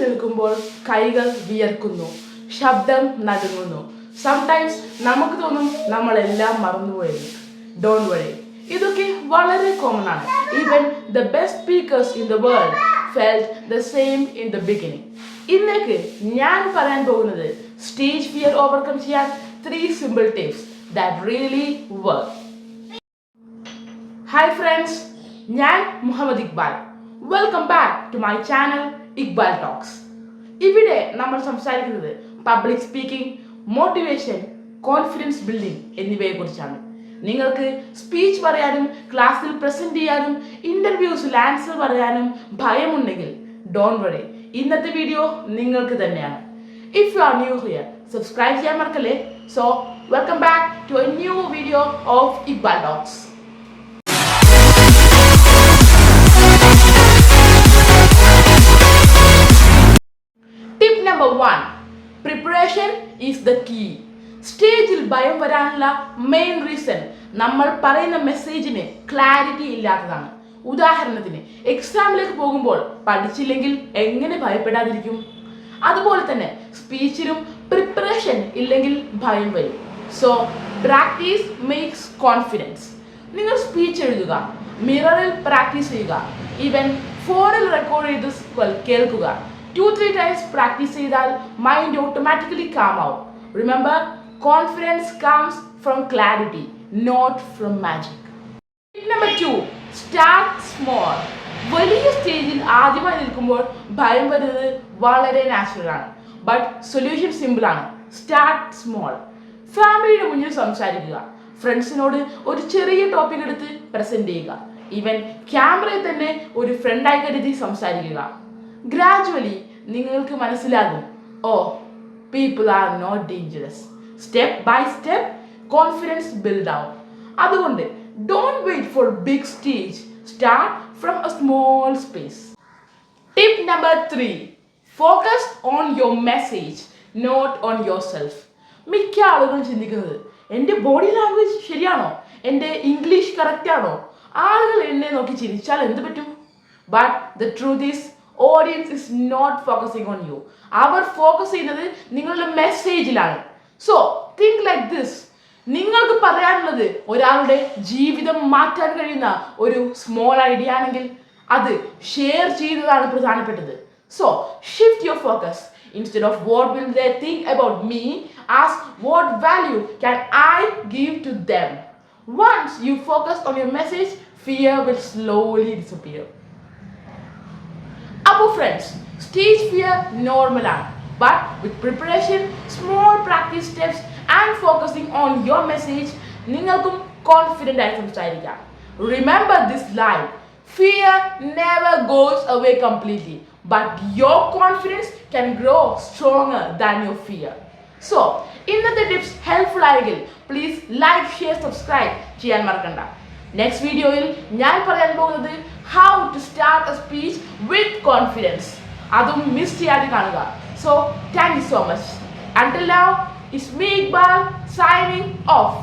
നിൽക്കുമ്പോൾ കൈകൾ വിയർക്കുന്നു, ശബ്ദം നടുങ്ങുന്നു. സംടൈംസ് നമുക്ക് തോന്നും നമ്മളെല്ലാം മറന്നുപോയെന്ന്. ഡോണ്ട് വറി, ഇതൊക്കെ വളരെ കോമൺ ആണ്. Even the best speakers in the world felt the same in the beginning. ഇന്നേക്ക് ഞാൻ പറയാൻ പോകുന്നത് സ്റ്റേജ് ഫിയർ ഓവർകം ചെയ്യാൻ 3 simple tips that really work. Hi friends, ഞാൻ Muhammad Iqbal. Welcome back to my channel Iqbal talks. ഇവിടെ നമ്മൾ സംസാരിക്കുന്നത് public speaking, motivation, confidence building എന്നിവയെ കുറിച്ചാണ്. നിങ്ങൾക്ക് സ്പീച്ച് പറയാനും ക്ലാസ്സിൽ പ്രസന്റ് ചെയ്യാനും ഇന്റർവ്യൂസിൽ ആൻസർ പറയാനും ഭയമുണ്ടെങ്കിൽ ഡോണ്ട് വറി, ഇന്നത്തെ വീഡിയോ നിങ്ങൾക്ക് തന്നെയാണ്. If you are new here, subscribe ചെയ്യാൻ മറക്കല്ലേ. So welcome back to a new video of Iqbal talks. Tip number 1, preparation is the key. സ്റ്റേജിൽ ഭയം വരാനുള്ള മെയിൻ റീസൺ നമ്മൾ പറയുന്ന മെസ്സേജിന് ക്ലാരിറ്റി ഇല്ലാത്തതാണ്. ഉദാഹരണത്തിന്, എക്സാമിലേക്ക് പോകുമ്പോൾ പഠിച്ചില്ലെങ്കിൽ എങ്ങനെ ഭയപ്പെടാതിരിക്കും? അതുപോലെ തന്നെ സ്പീച്ചിലും പ്രിപ്പറേഷൻ ഇല്ലെങ്കിൽ ഭയം വരും. So practice makes confidence. നിങ്ങൾ സ്പീച്ച് എഴുതുക, മിററിൽ പ്രാക്ടീസ് ചെയ്യുക, ഈവൻ ഫോണിൽ റെക്കോർഡ് ചെയ്ത് കേൾക്കുക. 2-3 times പ്രാക്ടീസ് ചെയ്താൽ മൈൻഡ് ഓട്ടോമാറ്റിക്കലി കാം ആവും. Remember, confidence comes from clarity, not from magic. Tip number 2, start small. വലിയ സ്റ്റേജിൽ ആദ്യമായി നിൽക്കുമ്പോൾ ഭയം വരുന്നത് വളരെ നാച്ചുറൽ ആണ്. ബട്ട് സൊല്യൂഷൻ സിമ്പിൾ ആണ്. Start small. ഫാമിലിയുടെ മുന്നിൽ സംസാരിക്കുക, ഫ്രണ്ട്സിനോട് ഒരു ചെറിയ ടോപ്പിക് എടുത്ത് പ്രസന്റ് ചെയ്യുക, ഈവൻ ക്യാമറയിൽ തന്നെ ഒരു ഫ്രണ്ടായി കരുതി സംസാരിക്കുക. ഗ്രാജുവലി നിങ്ങൾക്ക് മനസ്സിലാകും, oh, people are not dangerous. Step by step confidence build ആവും. അതുകൊണ്ട് don't wait for big stage, start from a small space. Tip number 3, focus on your message, not on yourself. മിക്ക ആളുകളും ചിന്തിക്കുന്നത്, എൻ്റെ body language ശരിയാണോ, എൻ്റെ English correct ആണോ, ആളുകൾ എന്നെ നോക്കി ചിരിച്ചാൽ എന്ത് പറ്റും? But the truth is, audience is not focusing on you. അവർ ഫോക്കസ് ചെയ്യുന്നത് നിങ്ങളുടെ മെസ്സേജിലാണ്. So think like this. നിങ്ങൾക്ക് പറയാനുള്ളത് ഒരാളുടെ ജീവിതം മാറ്റാൻ കഴിയുന്ന ഒരു സ്മോൾ ഐഡിയ ആണെങ്കിൽ അത് ഷെയർ ചെയ്യുന്നതാണ് പ്രധാനപ്പെട്ടത്. So shift your focus. Instead of what will they think about me, ask what value can I give to them. Once you focus on your message, fear will slowly disappear. Appo friends, stage fear normal ആണ്. But with preparation, small practice steps and focusing on your message, നിങ്ങൾക്കും confident ആയി സംസാരിക്കാം. Remember this line, fear never goes away completely, but your confidence can grow stronger than your fear. So, ഇന്നത്തെ tips helpful ആയെങ്കിൽ please like, share, subscribe ചെയ്യാൻ മറക്കണ്ട. Next വീഡിയോയിൽ ഞാൻ പറയാൻ പോകുന്നത് how to start a speech with confidence. അതും miss ചെയ്യാതെ കാണുക. So, thank you so much. Until now, it's me Iqbal signing off.